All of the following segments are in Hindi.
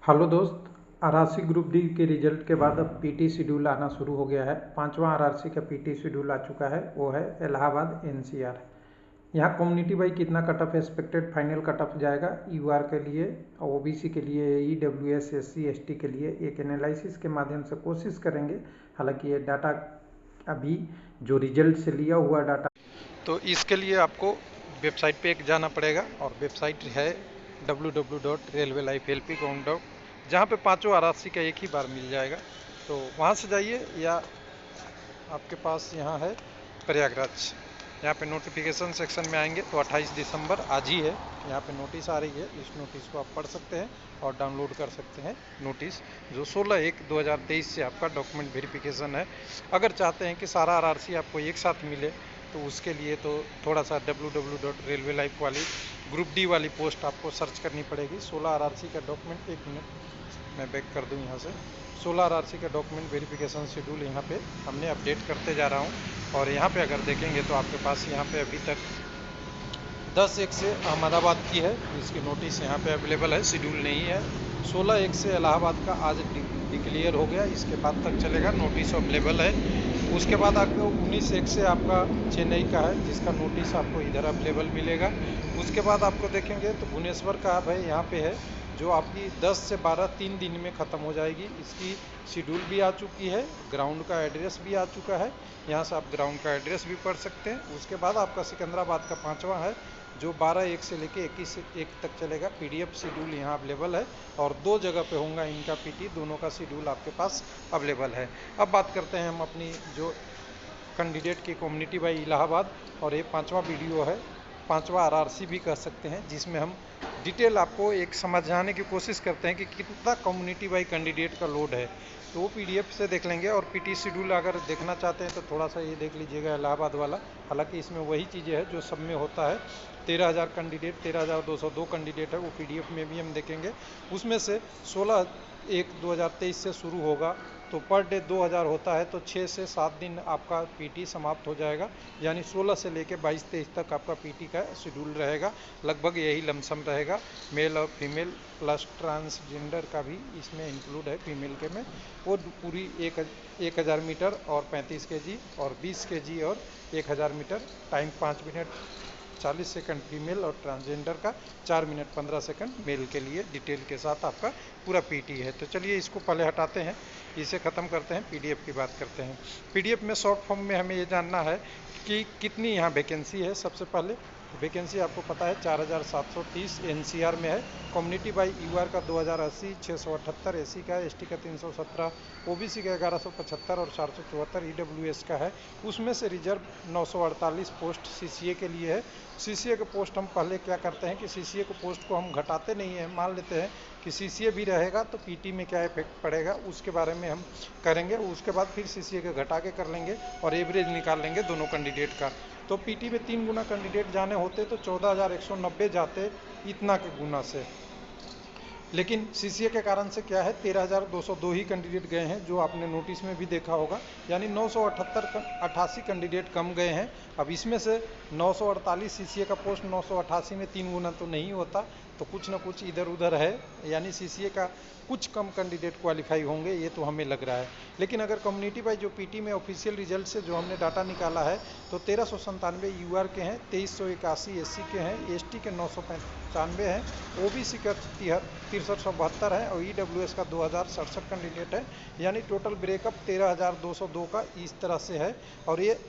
हेलो दोस्त। आरआरसी ग्रुप डी के रिजल्ट के बाद अब पीटी शेड्यूल आना शुरू हो गया है। पांचवा आरआरसी का पीटी शेड्यूल आ चुका है, वो है इलाहाबाद एनसीआर। यहाँ कम्युनिटी वाइज कितना cut off expected final cut off जाएगा यूआर के लिए, ओबीसी के लिए, ईडब्ल्यूएस, एससी एसटी के लिए एक एनालिसिस के माध्यम से कोशिश करेंगे। हालांकि ये डाटा अभी जो रिजल्ट से लिया हुआ डाटा, तो इसके लिए आपको वेबसाइट पे एक जाना पड़ेगा और वेबसाइट है www.railwaylifehelp.com, जहाँ पे पांचों आरआरसी का एक ही बार मिल जाएगा। तो वहाँ से जाइए, या आपके पास यहाँ है प्रयागराज, यहाँ पे नोटिफिकेशन सेक्शन में आएंगे तो 28 दिसंबर आज ही है, यहाँ पे नोटिस आ रही है। इस नोटिस को आप पढ़ सकते हैं और डाउनलोड कर सकते हैं। नोटिस जो 16/1/2023 से आपका डॉक्यूमेंट वेरिफिकेशन है। अगर चाहते हैं कि सारा आरआरसी आपको एक साथ मिले तो उसके लिए तो थोड़ा सा www.railwaylife वाली ग्रुप डी वाली पोस्ट आपको सर्च करनी पड़ेगी। 16 आरआरसी का डॉक्यूमेंट, एक मिनट मैं बैक कर दूं यहाँ से। 16 आरआरसी का डॉक्यूमेंट वेरिफिकेशन शेड्यूल यहाँ पे हमने अपडेट करते जा रहा हूँ। और यहाँ पे अगर देखेंगे तो आपके पास यहाँ पे अभी तक 10/1 से अहमदाबाद की है, इसकी नोटिस यहाँ पे अवेलेबल है, शेड्यूल नहीं है। 16/1 से इलाहाबाद का आज डिक्लेयर हो गया, इसके बाद तक चलेगा, नोटिस अवेलेबल है। उसके बाद आपको 19/1 से आपका चेन्नई का है, जिसका नोटिस आपको इधर अवेलेबल मिलेगा। उसके बाद आपको देखेंगे तो भुवनेश्वर का भाई यहाँ पे है, जो आपकी 10 से 12 3 दिन में ख़त्म हो जाएगी। इसकी शेड्यूल भी आ चुकी है, ग्राउंड का एड्रेस भी आ चुका है, यहाँ से आप ग्राउंड का एड्रेस भी पढ़ सकते हैं। उसके बाद आपका सिकंदराबाद का पांचवा है, जो 12/1 से लेके 21/1 तक चलेगा। पीडीएफ शेड्यूल यहाँ अवेलेबल है और 2 जगह पे होगा इनका पीटी, दोनों का शेड्यूल आपके पास अवेलेबल है। अब बात करते हैं हम अपनी जो कैंडिडेट की कम्युनिटी बाई इलाहाबाद, और ये पांचवा वीडियो है, पांचवा आरआरसी भी कह सकते हैं, जिसमें हम डिटेल आपको एक समझाने की कोशिश करते हैं कि कितना कम्युनिटी बाई कैंडिडेट का लोड है। तो वो पीडीएफ से देख लेंगे। और पीटी शेड्यूल अगर देखना चाहते हैं तो थोड़ा सा ये देख लीजिएगा इलाहाबाद वाला। हालांकि इसमें वही चीज़ें हैं जो सब में होता है। 13,000 कैंडिडेट, 13,202 कैंडिडेट है, वो पीडीएफ में भी हम देखेंगे। उसमें से 16/1/2023 से शुरू होगा, तो पर डे 2000 होता है, तो 6 से 7 दिन आपका पीटी समाप्त हो जाएगा। यानी 16 से लेकर 22-23 तक आपका पीटी का शेड्यूल रहेगा, लगभग यही लमसम रहेगा। मेल और फीमेल प्लस ट्रांसजेंडर का भी इसमें इंक्लूड है, फीमेल के में। वो पूरी 1000 मीटर और 35 केजी और 20 केजी और 1000 metre, time 5 minute 40 second female और ट्रांसजेंडर का, 4 मिनट 15 सेकंड मेल के लिए, डिटेल के साथ आपका पूरा पीटी है। तो चलिए इसको पहले हटाते हैं, इसे ख़त्म करते हैं, पीडीएफ की बात करते हैं। पीडीएफ में शॉर्ट फॉर्म में हमें ये जानना है कि कितनी यहाँ वैकेंसी है। सबसे पहले वैकेंसी आपको पता है 4730 एनसीआर में है। कम्युनिटी बाई यूआर का 2080, 678 एससी का, एसटी का 317, ओबीसी का 1175 और 474 ईडब्ल्यूएस का है। उसमें से रिजर्व 948 पोस्ट सीसीए के लिए है। सीसीए के पोस्ट हम पहले क्या करते हैं कि सीसीए के पोस्ट को हम घटाते नहीं हैं, मान लेते हैं कि सीसीए भी रहेगा तो पीटी में क्या इफेक्ट पड़ेगा उसके बारे में हम करेंगे। उसके बाद फिर सीसीए के घटा के कर लेंगे और एवरेज निकाल लेंगे दोनों कैंडिडेट का। तो पीटी में 3 गुना कैंडिडेट जाने होते तो 14,190 जाते, इतना के गुना से। लेकिन सीसीए के कारण से क्या है, 13,202 ही कैंडिडेट गए हैं, जो आपने नोटिस में भी देखा होगा। यानी 988 कैंडिडेट कम गए हैं। अब इसमें से 948 सीसीए का पोस्ट 988 में 3 गुना तो नहीं होता, तो कुछ ना कुछ इधर उधर है, यानी सीसीए का कुछ कम कैंडिडेट क्वालिफाई होंगे, ये तो हमें लग रहा है। लेकिन अगर कम्युनिटी बाई जो पीटी में ऑफिशियल रिजल्ट से जो हमने डाटा निकाला है, तो 1397 यूआर के हैं, 2381 एससी के हैं, एसटी के 995 हैं, ओबीसी का 6372 है और ईडब्ल्यूएस का 2067 कैंडिडेट है। यानी टोटल ब्रेकअप 13,202 का इस तरह से है। और ये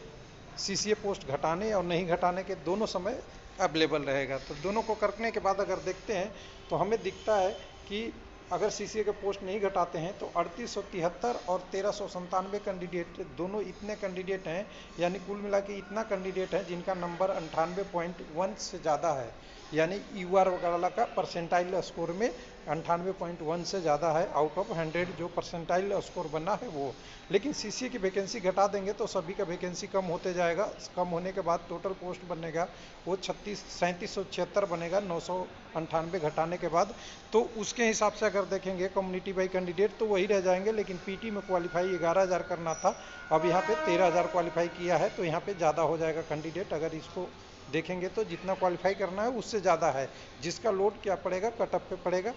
सीसीए पोस्ट घटाने और नहीं घटाने के दोनों समय अवेलेबल रहेगा। तो दोनों को करने के बाद अगर देखते हैं तो हमें दिखता है कि अगर सीसीए के पोस्ट नहीं घटाते हैं तो 3873 और 1397 कैंडिडेट, दोनों इतने कैंडिडेट हैं, यानी कुल मिला के इतना कैंडिडेट है जिनका नंबर 98.1 से ज़्यादा है। यानी यूआर वगैरह का परसेंटाइल स्कोर में 98.1 से ज़्यादा है, आउट ऑफ 100 जो परसेंटाइल स्कोर बना है वो। लेकिन सीसीए की वैकेंसी घटा देंगे तो सभी का वैकेंसी कम होते जाएगा। कम होने के बाद टोटल पोस्ट बनेगा वो 3776 बनेगा, 998 घटाने के बाद। तो उसके हिसाब से अगर देखेंगे कम्युनिटी बाई कैंडिडेट तो वही रह जाएंगे। लेकिन पीटी में क्वालिफाई 11,000 करना था, अब यहाँ पे 13,000 क्वालिफाई किया है, तो यहाँ पे ज़्यादा हो जाएगा कैंडिडेट। अगर इसको देखेंगे तो जितना क्वालिफाई करना है उससे ज़्यादा है, जिसका लोड क्या पड़ेगा, कट ऑफ पे पड़ेगा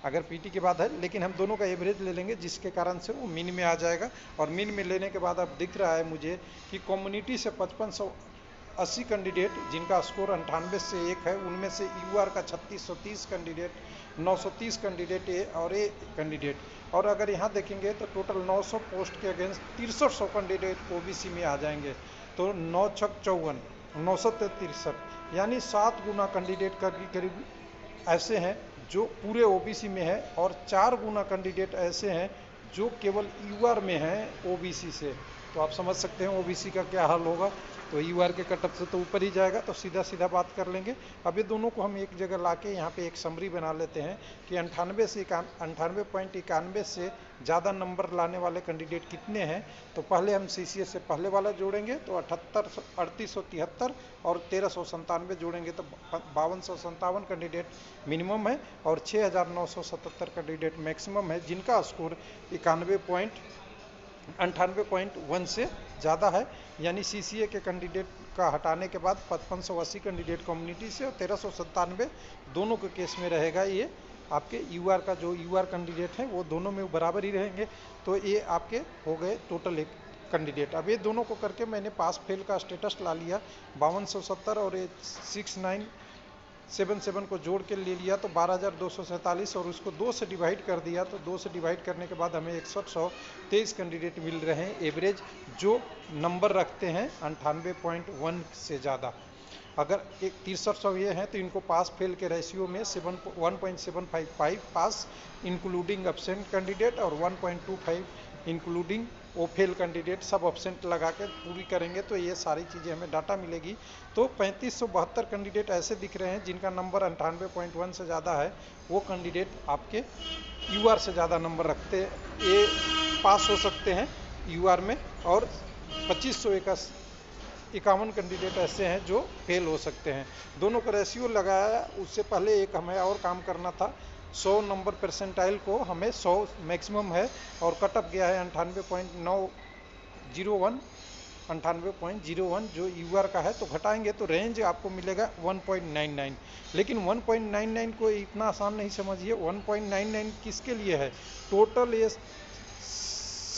अगर पीटी के बाद है, लेकिन हम दोनों का एवरेज ले लेंगे जिसके कारण से वो मीन में आ जाएगा। और मीन में लेने के बाद अब दिख रहा है मुझे कि कम्युनिटी से 5580 कैंडिडेट जिनका स्कोर 98 से 1 है, उनमें से यूआर का 3630 कैंडिडेट, 930 कैंडिडेट ए और ए कैंडिडेट। और अगर यहाँ देखेंगे तो टोटल 900 पोस्ट के अगेंस्ट 6300 कैंडिडेट ओबीसी में आ जाएंगे। तो 9 छक 54, 963, यानी 7 गुना कैंडिडेट का करीब ऐसे हैं जो पूरे ओबीसी में है, और 4 गुना कैंडिडेट ऐसे हैं जो केवल यूआर में हैं ओबीसी से। तो आप समझ सकते हैं ओबीसी का क्या हाल होगा। तो यूआर के कटअप से तो ऊपर ही जाएगा। तो सीधा सीधा बात कर लेंगे। अब ये दोनों को हम एक जगह लाके यहाँ पे एक समरी बना लेते हैं कि 98.91 से ज़्यादा नंबर लाने वाले कैंडिडेट कितने हैं। तो पहले हम सीसीएस से पहले वाला जोड़ेंगे तो 3873 और 1397 जोड़ेंगे तो 5257 कैंडिडेट मिनिमम है और 6977 कैंडिडेट मैक्सिमम है, जिनका स्कोर 98.1 से ज़्यादा है। यानी सीसीए के कैंडिडेट का हटाने के बाद 5580 कैंडिडेट कम्युनिटी से और 1397 दोनों के केस में रहेगा। ये आपके यूआर का जो यूआर कैंडिडेट है वो दोनों में बराबर ही रहेंगे। तो ये आपके हो गए टोटल एक कैंडिडेट। अब ये दोनों को करके मैंने पास फेल का स्टेटस ला लिया 5270 और ये 6977 को जोड़ के ले लिया तो 12247 और उसको 2 से डिवाइड कर दिया। तो 2 से डिवाइड करने के बाद हमें 6123 कैंडिडेट मिल रहे हैं एवरेज, जो नंबर रखते हैं 98.1 से ज़्यादा। अगर एक 6300 ये हैं तो इनको पास फेल के रेशियो में 1.755 पास इंक्लूडिंग एब्सेंट कैंडिडेट और 1.25 इंक्लूडिंग ओ फेल कैंडिडेट, सब ऑप्शन लगा के पूरी करेंगे तो ये सारी चीज़ें हमें डाटा मिलेगी। तो 3572 कैंडिडेट ऐसे दिख रहे हैं जिनका नंबर 98.1 से ज़्यादा है। वो कैंडिडेट आपके यूआर से ज़्यादा नंबर रखते हैं, ये पास हो सकते हैं यूआर में। और 2551 कैंडिडेट ऐसे हैं जो फेल हो सकते हैं। दोनों का रेशियो लगाया, उससे पहले एक हमें और काम करना था। 100 नंबर परसेंटाइल को हमें 100 मैक्सिमम है और कटअप गया है 98.901, 98.01 जो यूआर का है। तो घटाएंगे तो रेंज आपको मिलेगा 1.99। लेकिन 1.99 को इतना आसान नहीं समझिए। 1.99 किसके लिए है? टोटल ये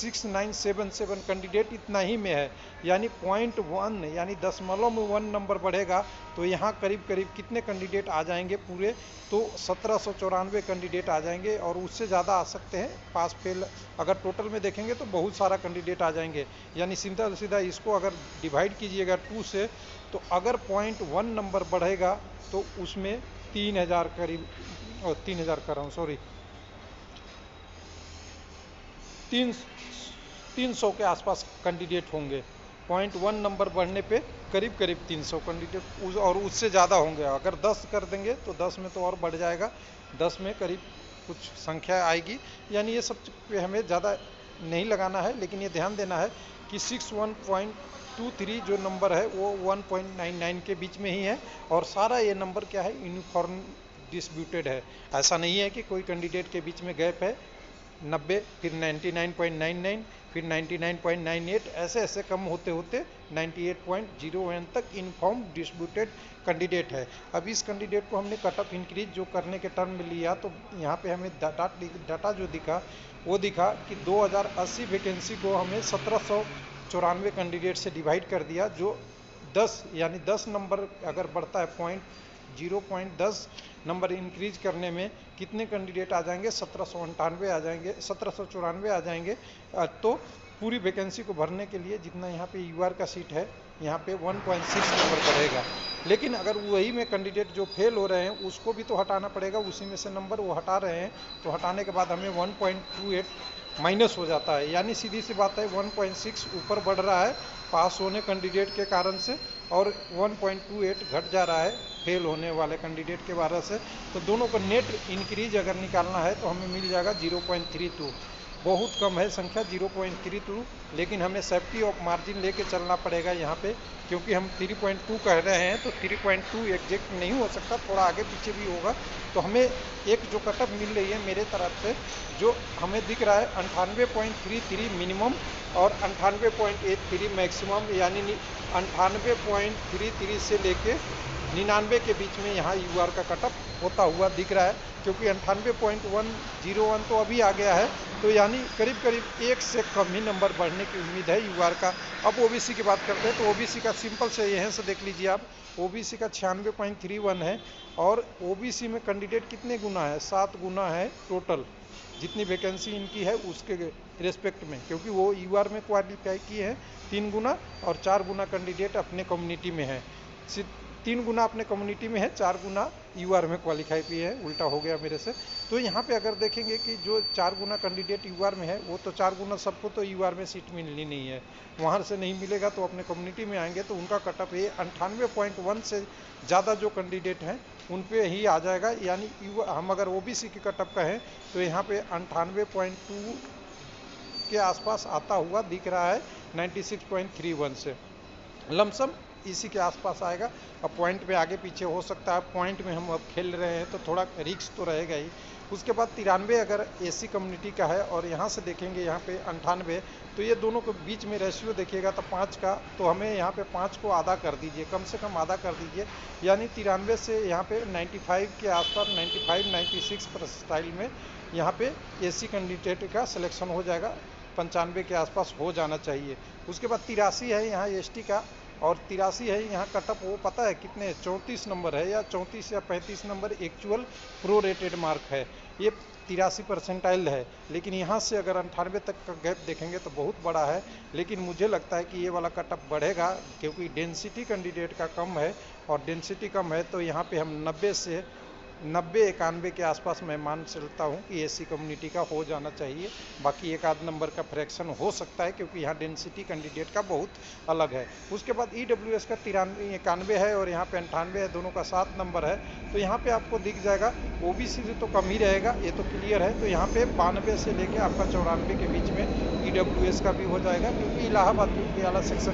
6977 कैंडिडेट इतना ही में है, यानी 0.1 यानी 0.1 नंबर बढ़ेगा तो यहाँ करीब करीब कितने कैंडिडेट आ जाएंगे पूरे? तो 1794 कैंडिडेट आ जाएंगे और उससे ज़्यादा आ सकते हैं पास फेल। अगर टोटल में देखेंगे तो बहुत सारा कैंडिडेट आ जाएंगे। यानी सीधा सीधा इसको अगर डिवाइड कीजिएगा 2 से तो अगर 0.1 नंबर बढ़ेगा तो उसमें 3000 करीब, 3000 कर रहा हूँ सॉरी, 300 के आसपास कैंडिडेट होंगे। 0.1 नंबर बढ़ने पे करीब करीब 300 कैंडिडेट और उससे ज़्यादा होंगे। अगर 10 कर देंगे तो 10 में तो और बढ़ जाएगा, 10 में करीब कुछ संख्या आएगी। यानी ये सब पे हमें ज़्यादा नहीं लगाना है, लेकिन ये ध्यान देना है कि 61.23 जो नंबर है वो 1.99 के बीच में ही है और सारा ये नंबर क्या है? यूनिफॉर्म डिस्ट्रीब्यूटेड है। ऐसा नहीं है कि कोई कैंडिडेट के बीच में गैप है 90, फिर 99.99, फिर 99.98, ऐसे ऐसे कम होते होते 98.01 तक यूनिफॉर्म डिस्ट्रीब्यूटेड कैंडिडेट है। अब इस कैंडिडेट को हमने कटअप इंक्रीज जो करने के टर्म में लिया तो यहाँ पे हमें डाटा जो दिखा वो दिखा कि 2080 वैकेंसी को हमें 1794 कैंडिडेट से डिवाइड कर दिया, जो 10 यानी 10 नंबर अगर बढ़ता है 0.10 नंबर इंक्रीज करने में कितने कैंडिडेट आ जाएंगे? 1798 आ जाएंगे, 1794 आ जाएंगे। तो पूरी वैकेंसी को भरने के लिए जितना यहाँ पे यूआर का सीट है यहाँ पे 1.6 नंबर बढ़ेगा। लेकिन अगर वही में कैंडिडेट जो फेल हो रहे हैं उसको भी तो हटाना पड़ेगा, उसी में से नंबर वो हटा रहे हैं। तो हटाने के बाद हमें 1.28 माइनस हो जाता है। यानी सीधी सी बात है 1.6 ऊपर बढ़ रहा है पास होने कैंडिडेट के कारण से और 1.28 घट जा रहा है फेल होने वाले कैंडिडेट के वजह से। तो दोनों का नेट इंक्रीज अगर निकालना है तो हमें मिल जाएगा 0.32। बहुत कम है संख्या 0.32, लेकिन हमें सेफ्टी ऑफ मार्जिन लेके चलना पड़ेगा यहाँ पे, क्योंकि हम 3.2 कह रहे हैं तो 3.2 एग्जैक्ट नहीं हो सकता, थोड़ा आगे पीछे भी होगा। तो हमें एक जो कटअप मिल रही है मेरे तरफ से जो हमें दिख रहा है 98.33 मिनिमम और 98.83 मैक्सिमम, यानी 98.33 से लेके 99 के बीच में यहाँ यूआर का कटअप होता हुआ दिख रहा है, क्योंकि 98.101 तो अभी आ गया है, तो यानी करीब करीब 1 से कम ही नंबर बढ़ने की उम्मीद है यूआर का। अब ओबीसी की बात करते हैं, तो ओबीसी का सिंपल से यहाँ से देख लीजिए आप, ओबीसी का 96.31 है, और ओबीसी में कैंडिडेट कितने गुना है, 7 गुना है टोटल, जितनी वैकेंसी इनकी है उसके रेस्पेक्ट में, क्योंकि वो यूआर में क्वालिफाई किए हैं 3 गुना, और 4 गुना कैंडिडेट अपने कम्युनिटी में है। 3 गुना अपने कम्युनिटी में है, 4 गुना यूआर में क्वालिफाई किए हैं, उल्टा हो गया मेरे से। तो यहाँ पे अगर देखेंगे कि जो 4 गुना कैंडिडेट यूआर में है, वो तो 4 गुना सबको तो यूआर में सीट मिलनी नहीं है, वहाँ से नहीं मिलेगा, तो अपने कम्युनिटी में आएंगे तो उनका कटअप ये 98.1 से ज़्यादा जो कैंडिडेट हैं उन पे ही आ जाएगा। यानी हम अगर ओबीसी की कटअप कहें तो यहाँ पे 98.2 के आसपास आता हुआ दिख रहा है, 96.31 से लमसम इसी के आसपास आएगा। अब पॉइंट में आगे पीछे हो सकता है, पॉइंट में हम अब खेल रहे हैं तो थोड़ा रिस्क तो रहेगा ही। उसके बाद 93 अगर एसी कम्युनिटी का है, और यहाँ से देखेंगे यहाँ पे 98, तो ये दोनों के बीच में रेशियो देखिएगा तो 5 का, तो हमें यहाँ पे 5 को आधा कर दीजिए, कम से कम आधा कर दीजिए, यानी 93 से यहाँ पे 95 के आसपास, 95-96 परसेंटाइल में यहाँ पे एसी कैंडिडेट का सिलेक्शन हो जाएगा, 95 के आसपास हो जाना चाहिए। उसके बाद 83 है यहाँ एसटी का, और 83 है यहाँ कटअप, वो पता है कितने, 34 नंबर है, या 34 या 35 number actual pro rated mark है, ये 83 परसेंटाइल है। लेकिन यहाँ से अगर 98 तक का गैप देखेंगे तो बहुत बड़ा है, लेकिन मुझे लगता है कि ये वाला कटअप बढ़ेगा, क्योंकि डेंसिटी कैंडिडेट का कम है, और डेंसिटी कम है तो यहाँ पे हम 90-91 के आसपास मैं मान चलता हूँ कि एसी कम्युनिटी का हो जाना चाहिए। बाकी एक आध नंबर का फ्रैक्शन हो सकता है, क्योंकि यहाँ डेंसिटी कैंडिडेट का बहुत अलग है। उसके बाद ईडब्ल्यूएस का 91 है, और यहाँ पे 98 है, दोनों का 7 नंबर है, तो यहाँ पे आपको दिख जाएगा। ओबीसी से तो कम ही रहेगा, ये तो क्लियर है, तो यहाँ पे 92 से लेके आपका 94 के बीच में ईडब्ल्यूएस का भी हो जाएगा, क्योंकि इलाहाबाद पटियाला सेक्शन